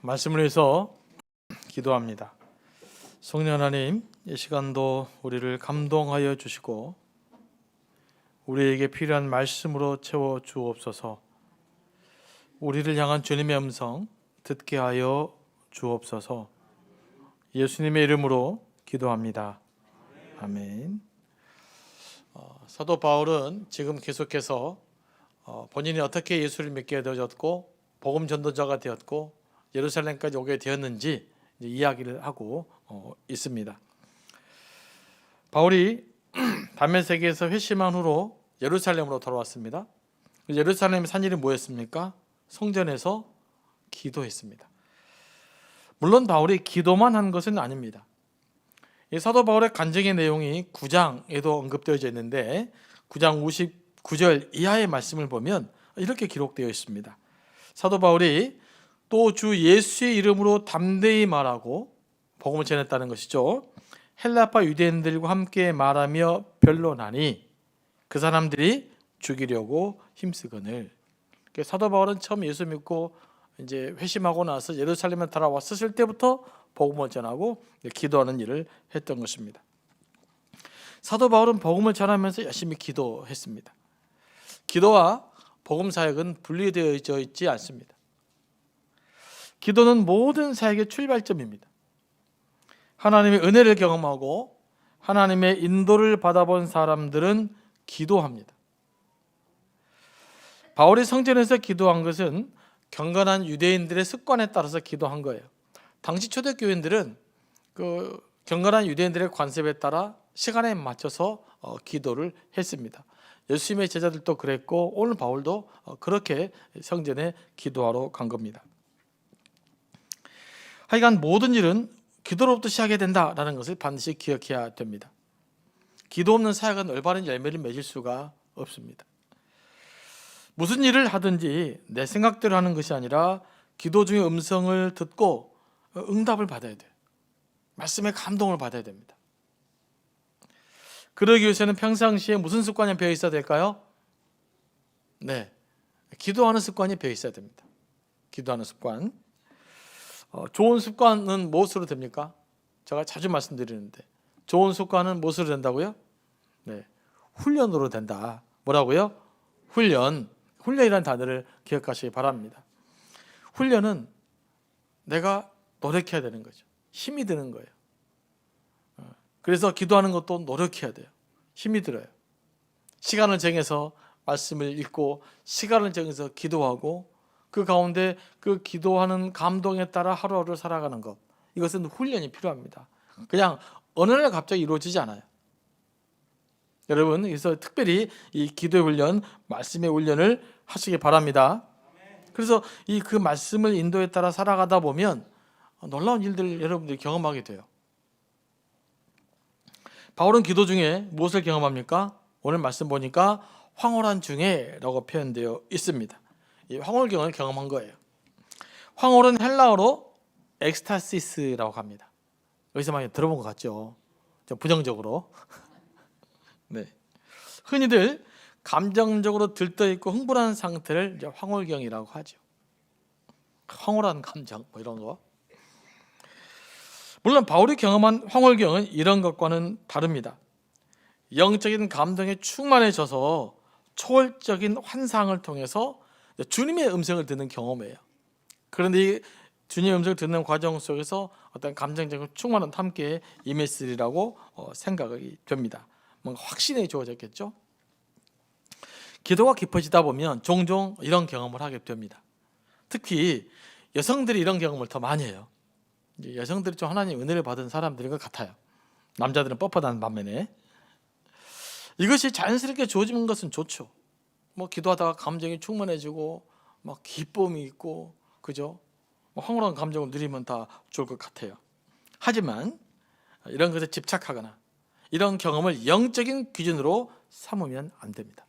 말씀을 위해서 기도합니다. 성령 하나님, 이 시간도 우리를 감동하여 주시고 우리에게 필요한 말씀으로 채워 주옵소서. 우리를 향한 주님의 음성 듣게 하여 주옵소서. 예수님의 이름으로 기도합니다. 아멘. 사도 바울은 지금 계속해서 본인이 어떻게 예수를 믿게 되었고 복음 전도자가 되었고 예루살렘까지 오게 되었는지 이야기를 하고 있습니다. 바울이 다메섹에서 회심한 후로 예루살렘으로 돌아왔습니다. 예루살렘의 산 일이 뭐였습니까? 성전에서 기도했습니다. 물론 바울이 기도만 한 것은 아닙니다. 이 사도 바울의 간증의 내용이 9장에도 언급되어져 있는데 9장 59절 이하의 말씀을 보면 이렇게 기록되어 있습니다. 사도 바울이 또 주 예수의 이름으로 담대히 말하고 복음을 전했다는 것이죠. 헬라파 유대인들과 함께 말하며 변론하니 그 사람들이 죽이려고 힘쓰거늘. 사도 바울은 처음 예수 믿고 이제 회심하고 나서 예루살렘에 돌아왔을 때부터 복음을 전하고 기도하는 일을 했던 것입니다. 사도 바울은 복음을 전하면서 열심히 기도했습니다. 기도와 복음 사역은 분리되어 있지 않습니다. 기도는 모든 사역의 출발점입니다. 하나님의 은혜를 경험하고 하나님의 인도를 받아본 사람들은 기도합니다. 바울이 성전에서 기도한 것은 경건한 유대인들의 습관에 따라서 기도한 거예요. 당시 초대교인들은 그 경건한 유대인들의 관습에 따라 시간에 맞춰서 기도를 했습니다. 예수님의 제자들도 그랬고 오늘 바울도 그렇게 성전에 기도하러 간 겁니다. 하여간 모든 일은 기도로부터 시작해야 된다라는 것을 반드시 기억해야 됩니다. 기도 없는 사역은 올바른 열매를 맺을 수가 없습니다. 무슨 일을 하든지 내 생각대로 하는 것이 아니라 기도 중에 음성을 듣고 응답을 받아야 돼요. 말씀의 감동을 받아야 됩니다. 그러기 위해서는 평상시에 무슨 습관이 배어 있어야 될까요? 네, 기도하는 습관이 배어 있어야 됩니다. 기도하는 습관. 좋은 습관은 무엇으로 됩니까? 제가 자주 말씀드리는데 좋은 습관은 무엇으로 된다고요? 네, 훈련으로 된다. 뭐라고요? 훈련이라는 단어를 기억하시기 바랍니다. 훈련은 내가 노력해야 되는 거죠. 힘이 드는 거예요. 그래서 기도하는 것도 노력해야 돼요. 힘이 들어요. 시간을 정해서 말씀을 읽고 시간을 정해서 기도하고 그 가운데 그 기도하는 감동에 따라 하루하루 살아가는 것, 이것은 훈련이 필요합니다. 그냥 어느 날 갑자기 이루어지지 않아요. 여러분, 그래서 특별히 이 기도의 훈련, 말씀의 훈련을 하시기 바랍니다. 그래서 그 말씀을 인도에 따라 살아가다 보면 놀라운 일들을 여러분들이 경험하게 돼요. 바울은 기도 중에 무엇을 경험합니까? 오늘 말씀 보니까 황홀한 중에라고 표현되어 있습니다. 이 황홀경을 경험한 거예요. 황홀은 헬라어로 엑스타시스라고 합니다. 여기서 많이 들어본 것 같죠? 좀 부정적으로. 네. 흔히들 감정적으로 들떠있고 흥분한 상태를 이제 황홀경이라고 하죠. 황홀한 감정 뭐 이런 거. 물론 바울이 경험한 황홀경은 이런 것과는 다릅니다. 영적인 감동에 충만해져서 초월적인 환상을 통해서 주님의 음성을 듣는 경험이에요. 그런데 이 주님의 음성을 듣는 과정 속에서 어떤 감정적인 충만한 함께 임했으리라고 생각이 됩니다. 뭔가 확신이 주어졌겠죠. 기도가 깊어지다 보면 종종 이런 경험을 하게 됩니다. 특히 여성들이 이런 경험을 더 많이 해요. 여성들이 좀 하나님 은혜를 받은 사람들인 것 같아요. 남자들은 뻣뻣한 반면에 이것이 자연스럽게 주어지는 것은 좋죠. 뭐 기도하다가 감정이 충만해지고 막 기쁨이 있고 그죠? 황홀한 감정을 누리면 다 좋을 것 같아요. 하지만 이런 것에 집착하거나 이런 경험을 영적인 기준으로 삼으면 안 됩니다.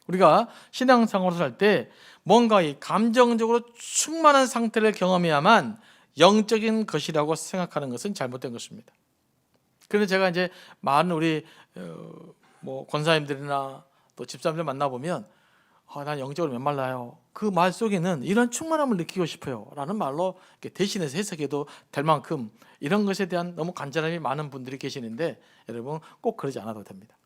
우리가 신앙생활을 할 때 뭔가 이 감정적으로 충만한 상태를 경험해야만 영적인 것이라고 생각하는 것은 잘못된 것입니다. 그런데 제가 이제 많은 우리 권사님들이나 또 집사님들 만나보면 난 영적으로 메말라요. 그 말 속에는 이런 충만함을 느끼고 싶어요 라는 말로 대신해서 해석해도 될 만큼 이런 것에 대한 너무 간절함이 많은 분들이 계시는데, 여러분 꼭 그러지 않아도 됩니다.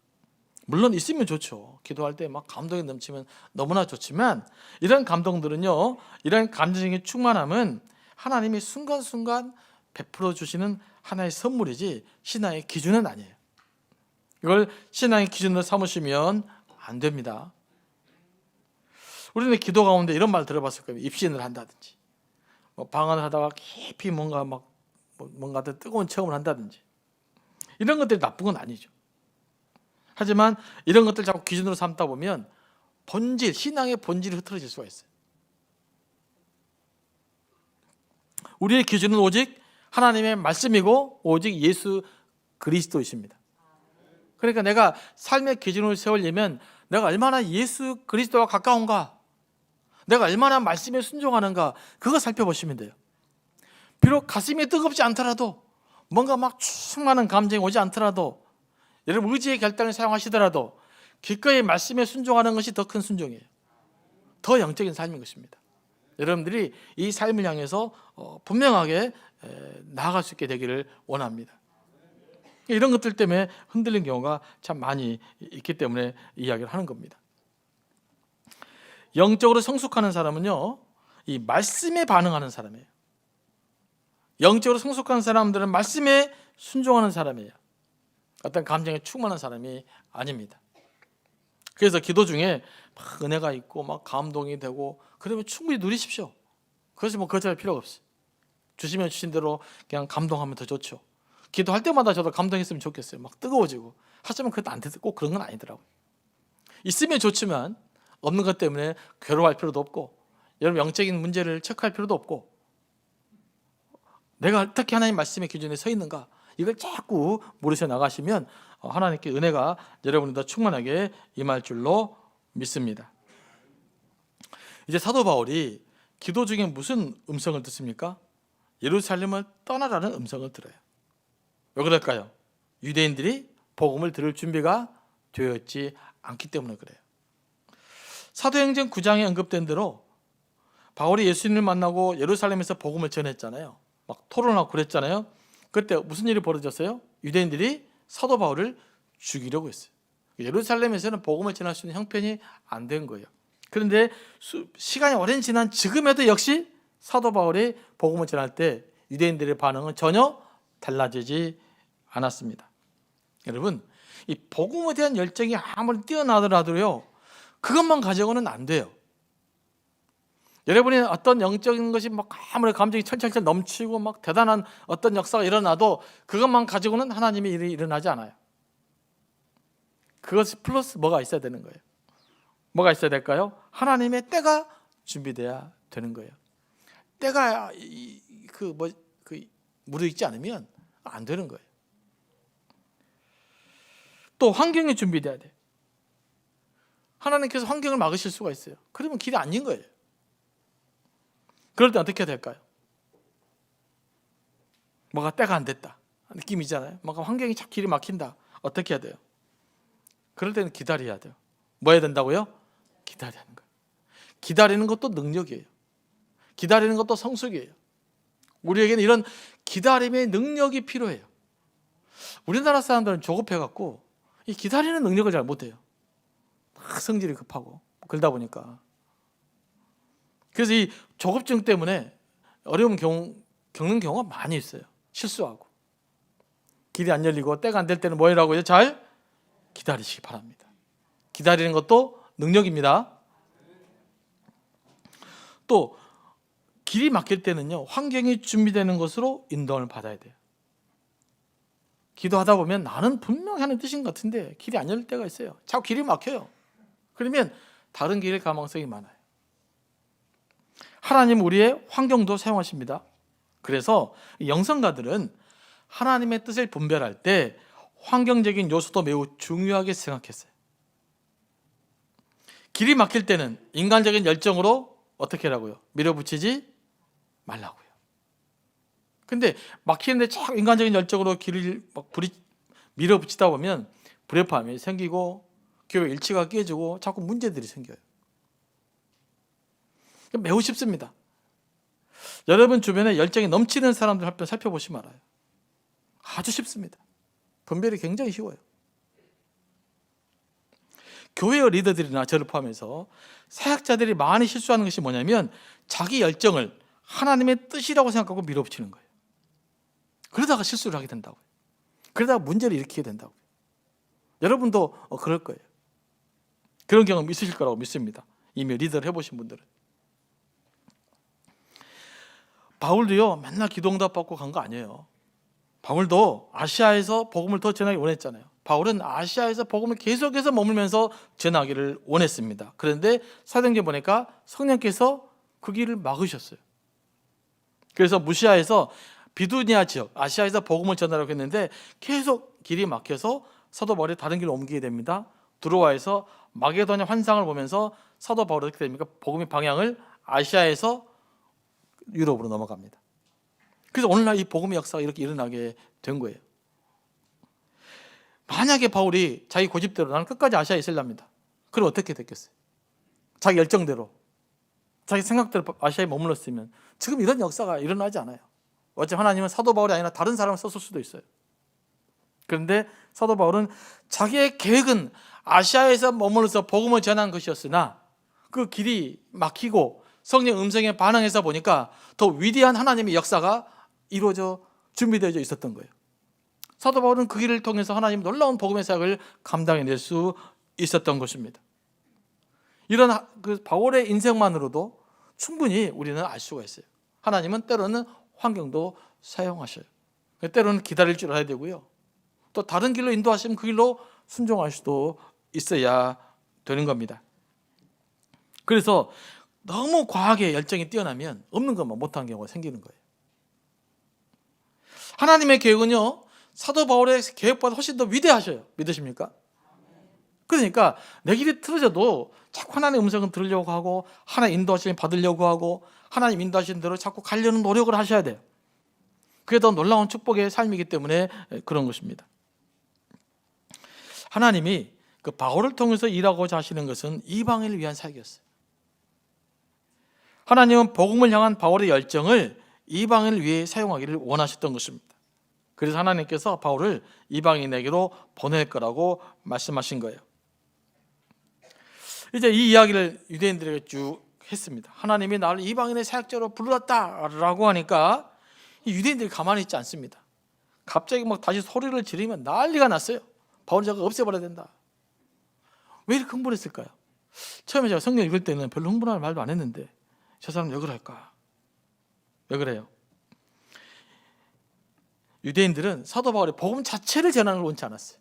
물론 있으면 좋죠. 기도할 때 막 감동이 넘치면 너무나 좋지만, 이런 감동들은요, 이런 감정적인 충만함은 하나님이 순간순간 베풀어 주시는 하나의 선물이지 신앙의 기준은 아니에요. 이걸 신앙의 기준으로 삼으시면 안 됩니다. 우리는 기도 가운데 이런 말 들어봤을 거예요. 입신을 한다든지, 방언을 하다가 깊이 뭔가 더 뜨거운 체험을 한다든지, 이런 것들이 나쁜 건 아니죠. 하지만 이런 것들 자꾸 기준으로 삼다 보면 신앙의 본질이 흐트러질 수가 있어요. 우리의 기준은 오직 하나님의 말씀이고 오직 예수 그리스도이십니다. 그러니까 내가 삶의 기준을 세우려면 내가 얼마나 예수 그리스도와 가까운가, 내가 얼마나 말씀에 순종하는가, 그거 살펴보시면 돼요. 비록 가슴이 뜨겁지 않더라도, 뭔가 막 충만한 감정이 오지 않더라도, 여러분 의지의 결단을 사용하시더라도 기꺼이 말씀에 순종하는 것이 더 큰 순종이에요. 더 영적인 삶인 것입니다. 여러분들이 이 삶을 향해서 분명하게 나아갈 수 있게 되기를 원합니다. 이런 것들 때문에 흔들린 경우가 참 많이 있기 때문에 이야기를 하는 겁니다. 영적으로 성숙하는 사람은요, 이 말씀에 반응하는 사람이에요. 영적으로 성숙한 사람들은 말씀에 순종하는 사람이에요. 어떤 감정에 충만한 사람이 아닙니다. 그래서 기도 중에 막 은혜가 있고 막 감동이 되고 그러면 충분히 누리십시오. 그것이 거절할 필요가 없어요. 주시면 주신 대로 그냥 감동하면 더 좋죠. 기도할 때마다 저도 감동했으면 좋겠어요. 막 뜨거워지고. 하지만 그것도 안 돼서 꼭 그런 건 아니더라고요. 있으면 좋지만 없는 것 때문에 괴로워할 필요도 없고, 여러분 영적인 문제를 체크할 필요도 없고, 내가 어떻게 하나님 말씀의 기준에 서 있는가, 이걸 자꾸 물으셔 나가시면 하나님께 은혜가 여러분보다 충만하게 임할 줄로 믿습니다. 이제 사도 바울이 기도 중에 무슨 음성을 듣습니까? 예루살렘을 떠나라는 음성을 들어요. 왜 그럴까요? 유대인들이 복음을 들을 준비가 되었지 않기 때문에 그래요. 사도행전 9장에 언급된 대로 바울이 예수님을 만나고 예루살렘에서 복음을 전했잖아요. 막 토론하고 그랬잖아요. 그때 무슨 일이 벌어졌어요? 유대인들이 사도 바울을 죽이려고 했어요. 예루살렘에서는 복음을 전할 수 있는 형편이 안 된 거예요. 그런데 시간이 오랜 지난 지금에도 역시 사도 바울이 복음을 전할 때 유대인들의 반응은 전혀 달라지지 않았습니다. 여러분, 이 복음에 대한 열정이 아무리 뛰어나더라도요, 그것만 가지고는 안 돼요. 여러분이 어떤 영적인 것이 막 아무리 감정이 철철철 넘치고 막 대단한 어떤 역사가 일어나도 그것만 가지고는 하나님의 일이 일어나지 않아요. 그것이 플러스 뭐가 있어야 되는 거예요. 뭐가 있어야 될까요? 하나님의 때가 준비돼야 되는 거예요. 때가 무르익지 않으면 안 되는 거예요. 또 환경이 준비돼야 돼. 하나님께서 환경을 막으실 수가 있어요. 그러면 길이 아닌 거예요. 그럴 때 어떻게 해야 될까요? 뭐가 때가 안 됐다 느낌이잖아요. 뭔가 환경이 참 길이 막힌다. 어떻게 해야 돼요? 그럴 때는 기다려야 돼요. 뭐 해야 된다고요? 기다려야 하는 거예요. 기다리는 것도 능력이에요. 기다리는 것도 성숙이에요. 우리에게는 이런 기다림의 능력이 필요해요. 우리나라 사람들은 조급해갖고 이 기다리는 능력을 잘 못해요. 막 성질이 급하고 그러다 보니까. 그래서 이 조급증 때문에 어려운 겪는 경우가 많이 있어요. 실수하고. 길이 안 열리고 때가 안 될 때는 뭐 하라고요? 잘 기다리시기 바랍니다. 기다리는 것도 능력입니다. 또 길이 막힐 때는요, 환경이 준비되는 것으로 인도를 받아야 돼요. 기도하다 보면 나는 분명히 하는 뜻인 것 같은데 길이 안 열릴 때가 있어요. 자꾸 길이 막혀요. 그러면 다른 길일 가능성이 많아요. 하나님 우리의 환경도 사용하십니다. 그래서 영성가들은 하나님의 뜻을 분별할 때 환경적인 요소도 매우 중요하게 생각했어요. 길이 막힐 때는 인간적인 열정으로 어떻게 하라고요? 밀어붙이지 말라고요. 근데 막히는데 자꾸 인간적인 열정으로 길을 밀어붙이다 보면 불협화음이 생기고 교회 일치가 깨지고 자꾸 문제들이 생겨요. 매우 쉽습니다. 여러분 주변에 열정이 넘치는 사람들 한번 살펴보시면 알아요. 아주 쉽습니다. 분별이 굉장히 쉬워요. 교회의 리더들이나 저를 포함해서 사역자들이 많이 실수하는 것이 뭐냐면 자기 열정을 하나님의 뜻이라고 생각하고 밀어붙이는 거예요. 그러다가 실수를 하게 된다고요. 그러다가 문제를 일으키게 된다고요. 여러분도 그럴 거예요. 그런 경험 있으실 거라고 믿습니다. 이미 리더를 해보신 분들은. 바울도요 맨날 기도응답 받고 간 거 아니에요. 바울도 아시아에서 복음을 더 전하기 원했잖아요. 바울은 아시아에서 복음을 계속해서 머물면서 전하기를 원했습니다. 그런데 사도행전 보니까 성령께서 그 길을 막으셨어요. 그래서 무시아에서 비두니아 지역, 아시아에서 복음을 전하려고 했는데 계속 길이 막혀서 사도 바울이 다른 길로 옮기게 됩니다. 드로아에서 마게도냐 환상을 보면서 사도 바울이 어떻게 됩니까? 복음의 방향을 아시아에서 유럽으로 넘어갑니다. 그래서 오늘날 이 복음의 역사가 이렇게 일어나게 된 거예요. 만약에 바울이 자기 고집대로 나는 끝까지 아시아에 있으랍니다. 그럼 어떻게 됐겠어요? 자기 열정대로, 자기 생각대로 아시아에 머물렀으면 지금 이런 역사가 일어나지 않아요. 어차피 하나님은 사도 바울이 아니라 다른 사람을 썼을 수도 있어요. 그런데 사도 바울은 자기의 계획은 아시아에서 머물러서 복음을 전한 것이었으나 그 길이 막히고 성령 음성에 반응해서 보니까 더 위대한 하나님의 역사가 이루어져 준비되어 있었던 거예요. 사도 바울은 그 길을 통해서 하나님 놀라운 복음의 사역을 감당해낼 수 있었던 것입니다. 이런 그 바울의 인생만으로도 충분히 우리는 알 수가 있어요. 하나님은 때로는 환경도 사용하셔요. 때로는 기다릴 줄 알아야 되고요. 또 다른 길로 인도하시면 그 길로 순종할 수도 있어야 되는 겁니다. 그래서 너무 과하게 열정이 뛰어나면 없는 것만 못하는 경우가 생기는 거예요. 하나님의 계획은요 사도 바울의 계획보다 훨씬 더 위대하셔요. 믿으십니까? 그러니까 내 길이 틀어져도 자꾸 하나님의 음성을 들으려고 하고 하나님 인도하시면 받으려고 하고 하나님 인도하시는 대로 자꾸 가려는 노력을 하셔야 돼요. 그게 더 놀라운 축복의 삶이기 때문에 그런 것입니다. 하나님이 그 바울을 통해서 일하고자 하시는 것은 이방인을 위한 사역이었어요. 하나님은 복음을 향한 바울의 열정을 이방인을 위해 사용하기를 원하셨던 것입니다. 그래서 하나님께서 바울을 이방인에게로 보낼 거라고 말씀하신 거예요. 이제 이 이야기를 유대인들에게 쭉 했습니다. 하나님이 나를 이방인의 사역자로 불렀다라고 하니까 이 유대인들이 가만히 있지 않습니다. 갑자기 막 다시 소리를 지르면 난리가 났어요. 바울 저거 없애버려야 된다. 왜 이렇게 흥분했을까요? 처음에 제가 성경 읽을 때는 별로 흥분할 말도 안 했는데 저 사람 왜 그럴까? 왜 그래요? 유대인들은 사도 바울의 복음 자체를 전하는 걸 원치 않았어요.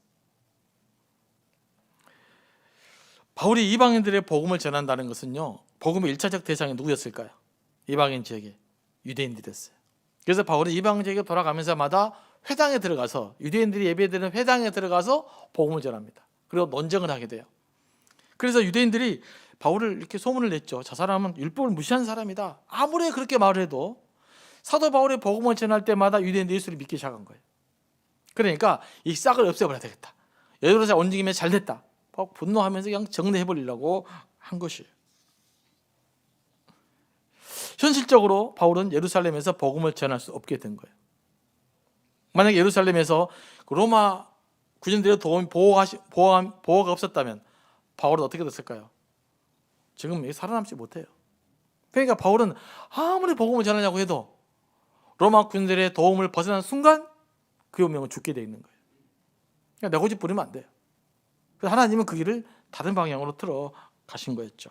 바울이 이방인들의 복음을 전한다는 것은요 복음의 1차적 대상이 누구였을까요? 이방인 지역의 유대인들이었어요. 그래서 바울이 이방인 지역에 돌아가면서마다 회당에 들어가서 유대인들이 예배드리는 회당에 들어가서 복음을 전합니다. 그리고 논쟁을 하게 돼요. 그래서 유대인들이 바울을 이렇게 소문을 냈죠. 저 사람은 율법을 무시한 사람이다. 아무리 그렇게 말을 해도 사도 바울의 복음을 전할 때마다 유대인들이 예수를 믿기 시작한 거예요. 그러니까 이 싹을 없애버려야 되겠다. 예루살렘 온 김에 잘 됐다. 분노하면서 그냥 정리해버리려고 한 것이에요. 현실적으로 바울은 예루살렘에서 복음을 전할 수 없게 된 거예요. 만약에 예루살렘에서 로마 군인들의 도움 보호가 없었다면 바울은 어떻게 됐을까요? 지금 살아남지 못해요. 그러니까 바울은 아무리 복음을 전하냐고 해도 로마 군인들의 도움을 벗어난 순간 그 운명은 죽게 되어 있는 거예요. 그러니까 내 고집 부리면 안 돼요. 그래서 하나님은 그 길을 다른 방향으로 틀어 가신 거였죠.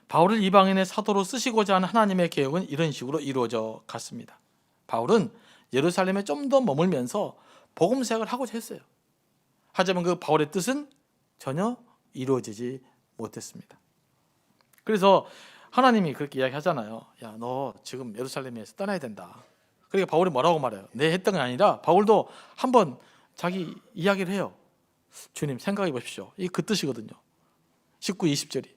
바울을 이방인의 사도로 쓰시고자 하는 하나님의 계획은 이런 식으로 이루어져 갔습니다. 바울은 예루살렘에 좀 더 머물면서 복음 사역을 하고자 했어요. 하지만 그 바울의 뜻은 전혀 이루어지지 못했습니다. 그래서 하나님이 그렇게 이야기하잖아요. 야, 너 지금 예루살렘에서 떠나야 된다. 그러니까 바울이 뭐라고 말해요? 내 했던 게 아니라 바울도 한번 자기 이야기를 해요. 주님 생각해 보십시오. 이 그 뜻이거든요. 19, 20절이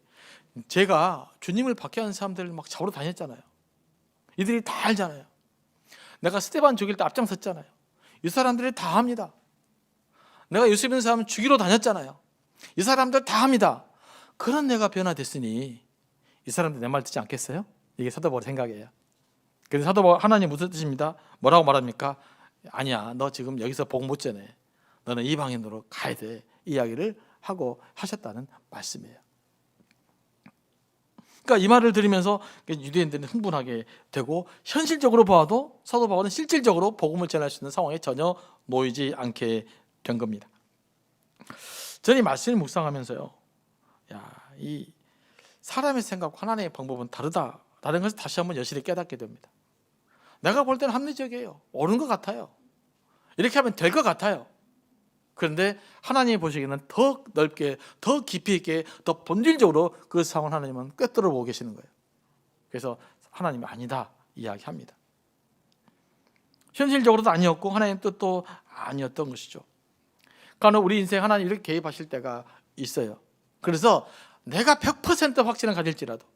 제가 주님을 박해하는 사람들을 막 잡으러 다녔잖아요. 이들이 다 알잖아요. 내가 스데반 죽일 때 앞장섰잖아요. 이 사람들이 다 합니다. 내가 예수 믿는 사람 죽이러 다녔잖아요. 이 사람들 다 합니다. 그런 내가 변화됐으니 이 사람들 내 말 듣지 않겠어요? 이게 사도 바울의 생각이에요. 그래서 사도 바울 하나님 무슨 뜻입니다? 뭐라고 말합니까? 아니야, 너 지금 여기서 복 못 전해. 너는 이방인으로 가야 돼. 이야기를 하고 하셨다는 말씀이에요. 그러니까 이 말을 들으면서 유대인들은 흥분하게 되고, 현실적으로 봐도 사도 바울은 실질적으로 복음을 전할 수 있는 상황에 전혀 놓이지 않게 된 겁니다. 저는 이 말씀을 묵상하면서요, 이 사람의 생각과 하나님의 방법은 다르다라는 것을 다시 한번 여실히 깨닫게 됩니다. 내가 볼 때는 합리적이에요. 옳은 것 같아요. 이렇게 하면 될 것 같아요. 그런데 하나님이 보시기에는 더 넓게, 더 깊이 있게, 더 본질적으로 그 상황을 하나님은 꿰뚫어 보고 계시는 거예요. 그래서 하나님이 아니다 이야기합니다. 현실적으로도 아니었고 하나님 뜻도 아니었던 것이죠. 그러니까 우리 인생 하나님 이렇게 개입하실 때가 있어요. 그래서 내가 100% 확신을 가질지라도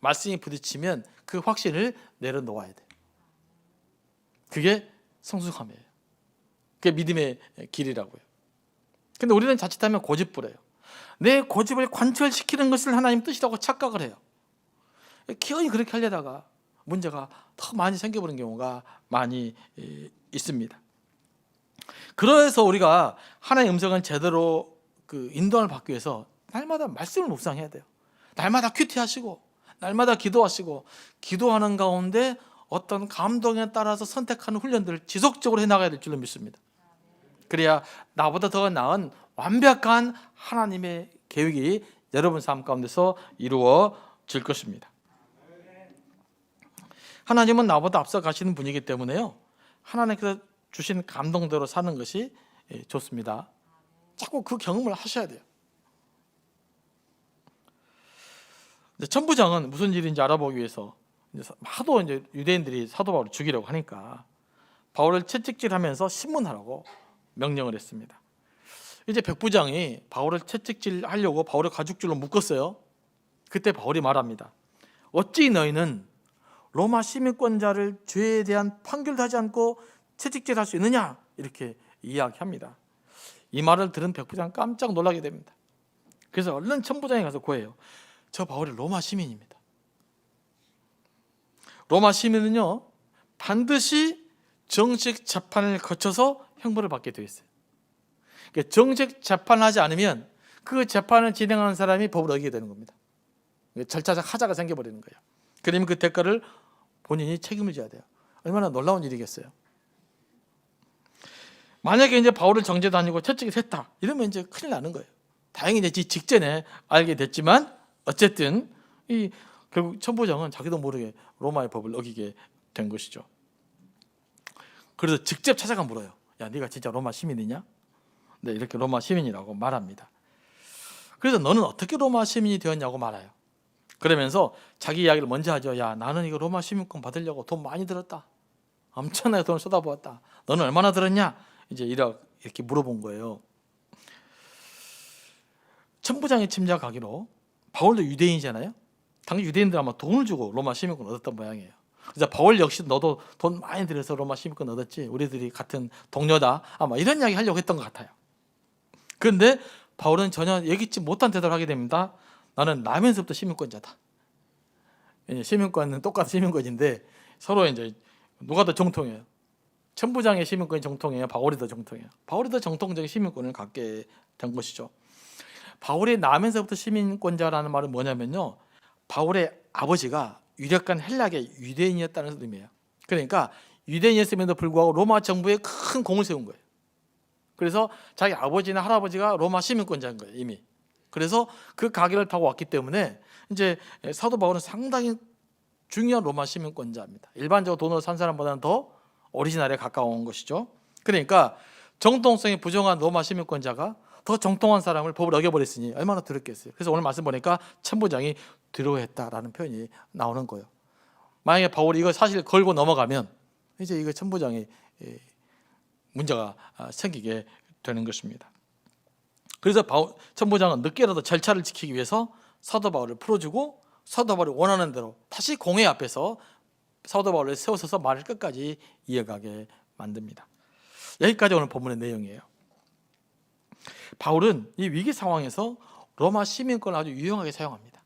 말씀이 부딪히면 그 확신을 내려놓아야 돼요. 그게 성숙함이에요. 그게 믿음의 길이라고요. 근데 우리는 자칫하면 고집부려요. 내 고집을 관철시키는 것을 하나님 뜻이라고 착각을 해요. 기어이 그렇게 하려다가 문제가 더 많이 생겨버리는 경우가 많이 있습니다. 그래서 우리가 하나님의 음성을 제대로 인도를 받기 위해서 날마다 말씀을 묵상해야 돼요. 날마다 큐티하시고 날마다 기도하시고, 기도하는 가운데 어떤 감동에 따라서 선택하는 훈련들을 지속적으로 해나가야 될 줄로 믿습니다. 그래야 나보다 더 나은 완벽한 하나님의 계획이 여러분 삶 가운데서 이루어질 것입니다. 하나님은 나보다 앞서 가시는 분이기 때문에요, 하나님께서 주신 감동대로 사는 것이 좋습니다. 자꾸 그 경험을 하셔야 돼요. 천부장은 무슨 일인지 알아보기 위해서 하도 이제 유대인들이 사도 바울을 죽이려고 하니까 바울을 채찍질하면서 신문하라고 명령을 했습니다. 이제 백부장이 바울을 채찍질하려고 바울을 가죽줄로 묶었어요. 그때 바울이 말합니다. 어찌 너희는 로마 시민권자를 죄에 대한 판결도 하지 않고 채찍질할 수 있느냐, 이렇게 이야기합니다. 이 말을 들은 백부장 깜짝 놀라게 됩니다. 그래서 얼른 천부장에 가서 고해요. 저 바울이 로마 시민입니다. 로마 시민은요, 반드시 정식 재판을 거쳐서 형벌을 받게 되어 있어요. 그러니까 정식 재판을 하지 않으면 그 재판을 진행하는 사람이 법을 어기게 되는 겁니다. 절차적 하자가 생겨버리는 거예요. 그러면 그 대가를 본인이 책임을 져야 돼요. 얼마나 놀라운 일이겠어요. 만약에 이제 바울을 정죄도 아니고 채찍을 했다, 이러면 이제 큰일 나는 거예요. 다행히 이제 직전에 알게 됐지만 어쨌든 결국 천부장은 자기도 모르게 로마의 법을 어기게 된 것이죠. 그래서 직접 찾아가 물어요. 야, 네가 진짜 로마 시민이냐? 네, 이렇게 로마 시민이라고 말합니다. 그래서 너는 어떻게 로마 시민이 되었냐고 말해요. 그러면서 자기 이야기를 먼저 하죠. 야, 나는 이거 로마 시민권 받으려고 돈 많이 들었다. 엄청나게 돈을 쏟아부었다. 너는 얼마나 들었냐? 이제 이렇게 물어본 거예요. 천부장이 짐작하기로 바울도 유대인이잖아요. 당시 유대인들 아마 돈을 주고 로마 시민권 얻었던 모양이에요. 그래서 바울 역시 너도 돈 많이 들여서 로마 시민권 얻었지, 우리들이 같은 동료다, 아마 이런 이야기 하려고 했던 것 같아요. 그런데 바울은 전혀 예기치 못한 대답을 하게 됩니다. 나는 나면서부터 시민권자다. 시민권은 똑같은 시민권인데 서로 이제 누가 더 정통해요? 천부장의 시민권이 정통해요? 바울이 더 정통해요? 바울이 더 정통적인 시민권을 갖게 된 것이죠. 바울이 나면서부터 시민권자라는 말은 뭐냐면요, 바울의 아버지가 유력한 헬라계 유대인이었다는 의미예요. 그러니까 유대인이었음에도 불구하고 로마 정부에 큰 공을 세운 거예요. 그래서 자기 아버지나 할아버지가 로마 시민권자인 거예요, 이미. 그래서 그 가계를 타고 왔기 때문에 이제 사도 바울은 상당히 중요한 로마 시민권자입니다. 일반적으로 돈으로 산 사람보다는 더 오리지널에 가까운 것이죠. 그러니까 정통성이 부정한 로마 시민권자가 더 정통한 사람을 법을 어겨버렸으니 얼마나 두렵겠어요. 그래서 오늘 말씀 보니까 천부장이 두려워했다라는 표현이 나오는 거예요. 만약에 바울이 이거 사실 걸고 넘어가면 이제 이거 천부장이 문제가 생기게 되는 것입니다. 그래서 천부장은 늦게라도 절차를 지키기 위해서 사도 바울을 풀어주고 사도 바울이 원하는 대로 다시 공회 앞에서 사도 바울을 세워서서 말을 끝까지 이어가게 만듭니다. 여기까지 오늘 본문의 내용이에요. 바울은 이 위기 상황에서 로마 시민권을 아주 유용하게 사용합니다.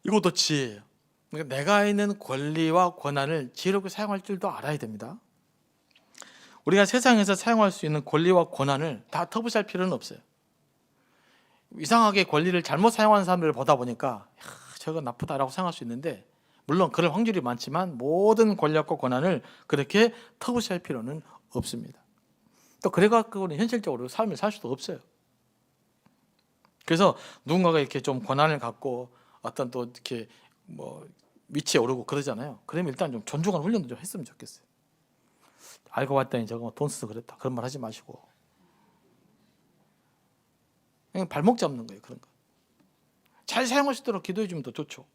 이것도 지혜예요. 그러니까 내가 있는 권리와 권한을 지혜롭게 사용할 줄도 알아야 됩니다. 우리가 세상에서 사용할 수 있는 권리와 권한을 다 터부시할 필요는 없어요. 이상하게 권리를 잘못 사용하는 사람들을 보다 보니까 저거 나쁘다라고 생각할 수 있는데, 물론 그럴 확률이 많지만 모든 권력과 권한을 그렇게 터부시할 필요는 없습니다. 또 그래갖고는 현실적으로 삶을 살 수도 없어요. 그래서 누군가가 이렇게 좀 권한을 갖고 어떤 또 이렇게 뭐 위치에 오르고 그러잖아요. 그러면 일단 좀 존중하는 훈련도 좀 했으면 좋겠어요. 알고 봤더니 저거 돈 써서 그랬다, 그런 말 하지 마시고 그냥 발목 잡는 거예요. 그런 거 잘 사용할 수 있도록 기도해 주면 더 좋죠.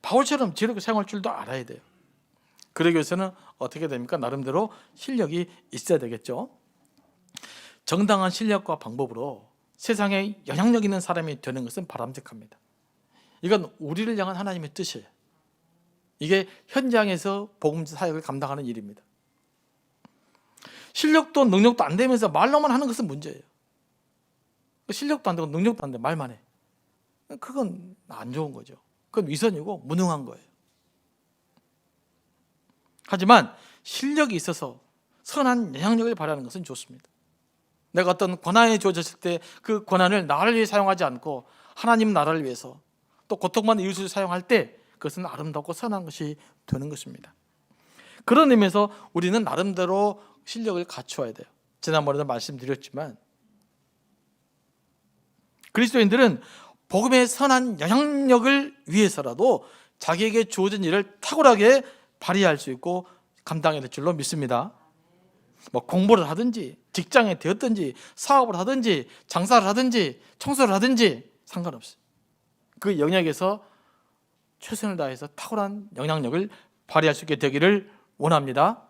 바울처럼 지혜롭게 사용할 줄도 알아야 돼요. 그러기 위해서는 어떻게 됩니까? 나름대로 실력이 있어야 되겠죠. 정당한 실력과 방법으로 세상에 영향력 있는 사람이 되는 것은 바람직합니다. 이건 우리를 향한 하나님의 뜻이에요. 이게 현장에서 복음 사역을 감당하는 일입니다. 실력도 능력도 안 되면서 말로만 하는 것은 문제예요. 실력도 안 되고 능력도 안 되고 말만 해. 그건 안 좋은 거죠. 그건 위선이고 무능한 거예요. 하지만 실력이 있어서 선한 영향력을 발휘하는 것은 좋습니다. 내가 어떤 권한이 주어졌을 때 그 권한을 나를 위해 사용하지 않고 하나님 나라를 위해서, 또 고통받는 이웃을 사용할 때 그것은 아름답고 선한 것이 되는 것입니다. 그런 의미에서 우리는 나름대로 실력을 갖추어야 돼요. 지난번에도 말씀드렸지만 그리스도인들은 복음의 선한 영향력을 위해서라도 자기에게 주어진 일을 탁월하게 발휘할 수 있고 감당해야 될 줄로 믿습니다. 뭐 공부를 하든지 직장에 되었든지 사업을 하든지 장사를 하든지 청소를 하든지 상관없어요. 그 영역에서 최선을 다해서 탁월한 영향력을 발휘할 수 있게 되기를 원합니다.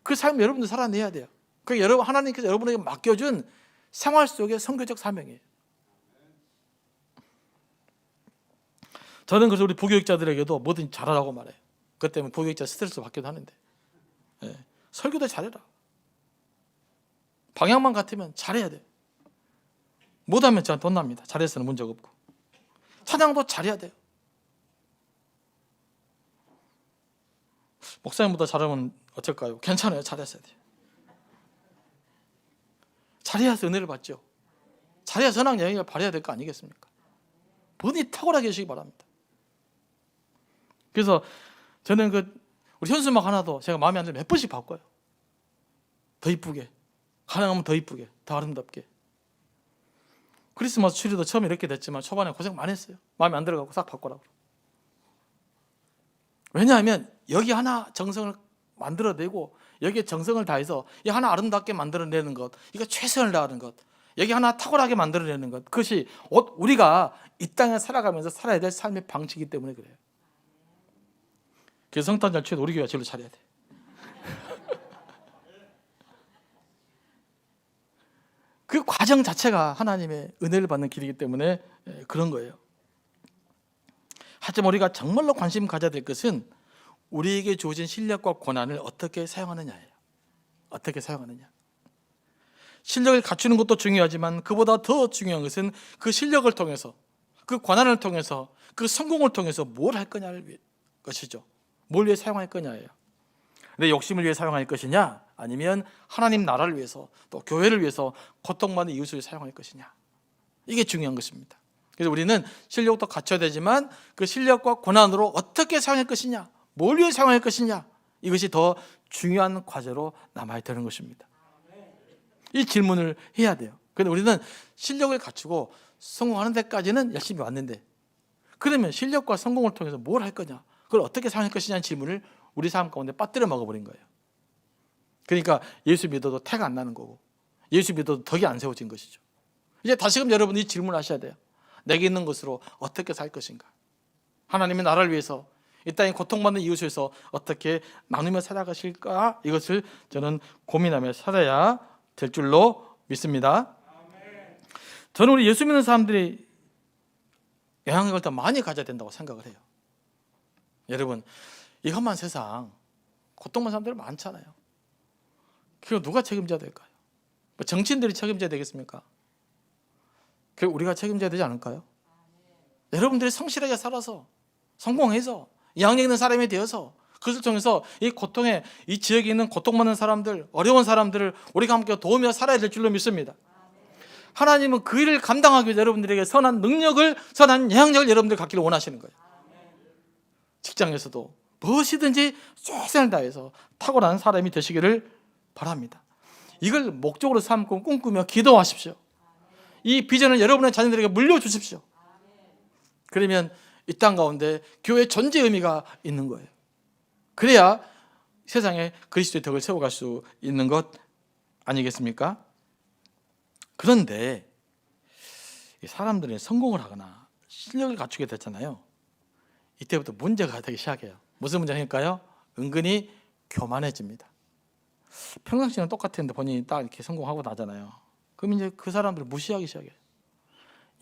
그 삶 여러분들 살아내야 돼요. 그 여러분, 하나님께서 여러분에게 맡겨준 생활 속의 선교적 사명이에요. 저는 그래서 우리 부교육자들에게도 뭐든지 잘하라고 말해요. 그것 때문에 부교육자 스트레스 받기도 하는데, 설교도 잘해라. 방향만 같으면 잘해야 돼요. 못하면 저한테 혼납니다. 잘해서는 문제가 없고. 찬양도 잘해야 돼요. 목사님보다 잘하면 어쩔까요? 괜찮아요. 잘했어야 돼요. 잘해야 은혜를 받죠. 잘해야 선한 영향을 발휘해야 될 거 아니겠습니까? 본인이 탁월하게 하시기 바랍니다. 그래서 저는 우리 현수막 하나도 제가 마음에 안 들면 몇 번씩 바꿔요. 더 이쁘게, 가능하면 더 이쁘게, 더 아름답게. 크리스마스 추리도 처음에 이렇게 됐지만 초반에 고생 많이 했어요. 마음에 안 들어가고 싹 바꾸라고. 왜냐하면 여기 하나 정성을 만들어내고 여기에 정성을 다해서 이 하나 아름답게 만들어내는 것, 이거 최선을 다하는 것, 여기 하나 탁월하게 만들어내는 것, 그것이 우리가 이 땅에 살아가면서 살아야 될 삶의 방식이기 때문에 그래요. 그래서 성탄 잔치도 우리 교회가 제일로 잘해야 돼. 그 과정 자체가 하나님의 은혜를 받는 길이기 때문에 그런 거예요. 하지만 우리가 정말로 관심 가져야 될 것은 우리에게 주어진 실력과 권한을 어떻게 사용하느냐예요. 어떻게 사용하느냐. 실력을 갖추는 것도 중요하지만 그보다 더 중요한 것은 그 실력을 통해서, 그 권한을 통해서, 그 성공을 통해서 뭘 할 거냐를 것이죠. 뭘 위해 사용할 거냐예요. 내 욕심을 위해 사용할 것이냐, 아니면 하나님 나라를 위해서, 또 교회를 위해서 고통받는 이웃을 사용할 것이냐, 이게 중요한 것입니다. 그래서 우리는 실력도 갖춰야 되지만 그 실력과 권한으로 어떻게 사용할 것이냐, 뭘 위해 사용할 것이냐, 이것이 더 중요한 과제로 남아야 되는 것입니다. 이 질문을 해야 돼요. 그런데 우리는 실력을 갖추고 성공하는 데까지는 열심히 왔는데, 그러면 실력과 성공을 통해서 뭘 할 거냐, 그걸 어떻게 사용할 것이냐는 질문을 우리 삶 가운데 빠뜨려 먹어버린 거예요. 그러니까 예수 믿어도 태가 안 나는 거고, 예수 믿어도 덕이 안 세워진 것이죠. 이제 다시금 여러분이 질문을 하셔야 돼요. 내게 있는 것으로 어떻게 살 것인가, 하나님의 나라를 위해서 이 땅에 고통받는 이웃을 위해서 어떻게 나누며 살아가실까, 이것을 저는 고민하며 살아야 될 줄로 믿습니다. 저는 우리 예수 믿는 사람들이 영향력을 더 많이 가져야 된다고 생각을 해요. 여러분, 이 험한 세상 고통받는 사람들 많잖아요. 그거 누가 책임져야 될까요? 정치인들이 책임져야 되겠습니까? 그 우리가 책임져야 되지 않을까요? 여러분들이 성실하게 살아서 성공해서 양력 있는 사람이 되어서 그것을 통해서 이 고통에, 이 지역에 있는 고통받는 사람들, 어려운 사람들을 우리가 함께 도우며 살아야 될 줄로 믿습니다. 하나님은 그 일을 감당하기 위해 여러분들에게 선한 능력을, 선한 영향력을 여러분들 갖기를 원하시는 거예요. 직장에서도 무엇이든지 최선을 다해서 탁월한 사람이 되시기를 바랍니다. 이걸 목적으로 삼고 꿈꾸며 기도하십시오. 이 비전을 여러분의 자녀들에게 물려주십시오. 그러면 이 땅 가운데 교회의 존재 의미가 있는 거예요. 그래야 세상에 그리스도의 덕을 세워갈 수 있는 것 아니겠습니까? 그런데 사람들이 성공을 하거나 실력을 갖추게 됐잖아요. 이때부터 문제가 되기 시작해요. 무슨 문제일까요? 은근히 교만해집니다. 평상시는 똑같은데 본인이 딱 이렇게 성공하고 나잖아요. 그럼 이제 그 사람들을 무시하기 시작해요.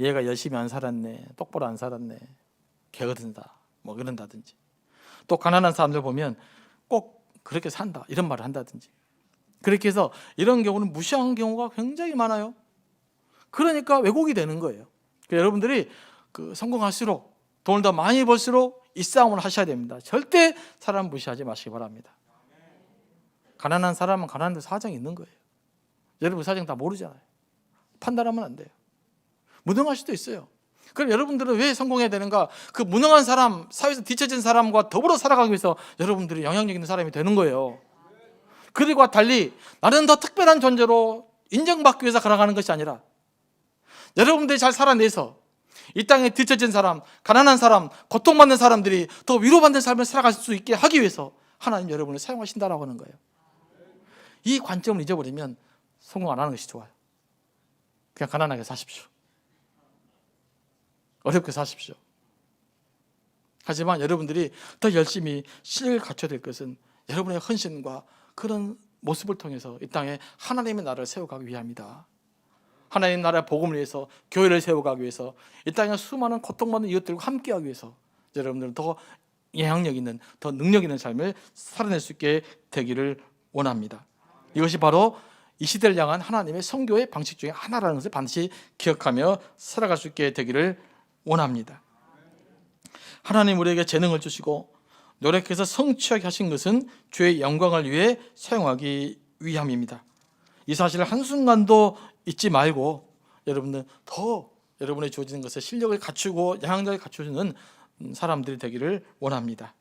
얘가 열심히 안 살았네, 똑바로 안 살았네, 개거든다, 뭐 그런다든지. 또 가난한 사람들 보면 꼭 그렇게 산다 이런 말을 한다든지. 그렇게 해서 이런 경우는 무시하는 경우가 굉장히 많아요. 그러니까 왜곡이 되는 거예요. 그러니까 여러분들이 성공할수록, 돈을 더 많이 벌수록 이 싸움을 하셔야 됩니다. 절대 사람 무시하지 마시기 바랍니다. 가난한 사람은 가난한 데 사정이 있는 거예요. 여러분 사정 다 모르잖아요. 판단하면 안 돼요. 무능할 수도 있어요. 그럼 여러분들은 왜 성공해야 되는가? 그 무능한 사람, 사회에서 뒤처진 사람과 더불어 살아가기 위해서 여러분들이 영향력 있는 사람이 되는 거예요. 그들과 달리 나는 더 특별한 존재로 인정받기 위해서 걸어가는 것이 아니라 여러분들이 잘 살아내서 이 땅에 뒤처진 사람, 가난한 사람, 고통받는 사람들이 더 위로받는 삶을 살아갈 수 있게 하기 위해서 하나님 여러분을 사용하신다라고 하는 거예요. 이 관점을 잊어버리면 성공 안 하는 것이 좋아요. 그냥 가난하게 사십시오. 어렵게 사십시오. 하지만 여러분들이 더 열심히 실력을 갖춰야 될 것은 여러분의 헌신과 그런 모습을 통해서 이 땅에 하나님의 나라를 세워가기 위함이다. 하나님 나라의 복음을 위해서, 교회를 세워가기 위해서, 이 땅에 수많은 고통받는 이웃들과 함께하기 위해서 여러분들은 더 영향력 있는, 더 능력 있는 삶을 살아낼 수 있게 되기를 원합니다. 이것이 바로 이 시대를 향한 하나님의 선교의 방식 중에 하나라는 것을 반드시 기억하며 살아갈 수 있게 되기를 원합니다. 하나님 우리에게 재능을 주시고 노력해서 성취하게 하신 것은 주의 영광을 위해 사용하기 위함입니다. 이 사실을 한순간도 잊지 말고 여러분들 더 여러분의 주어지는 것에 실력을 갖추고 영향력을 갖추는 사람들이 되기를 원합니다.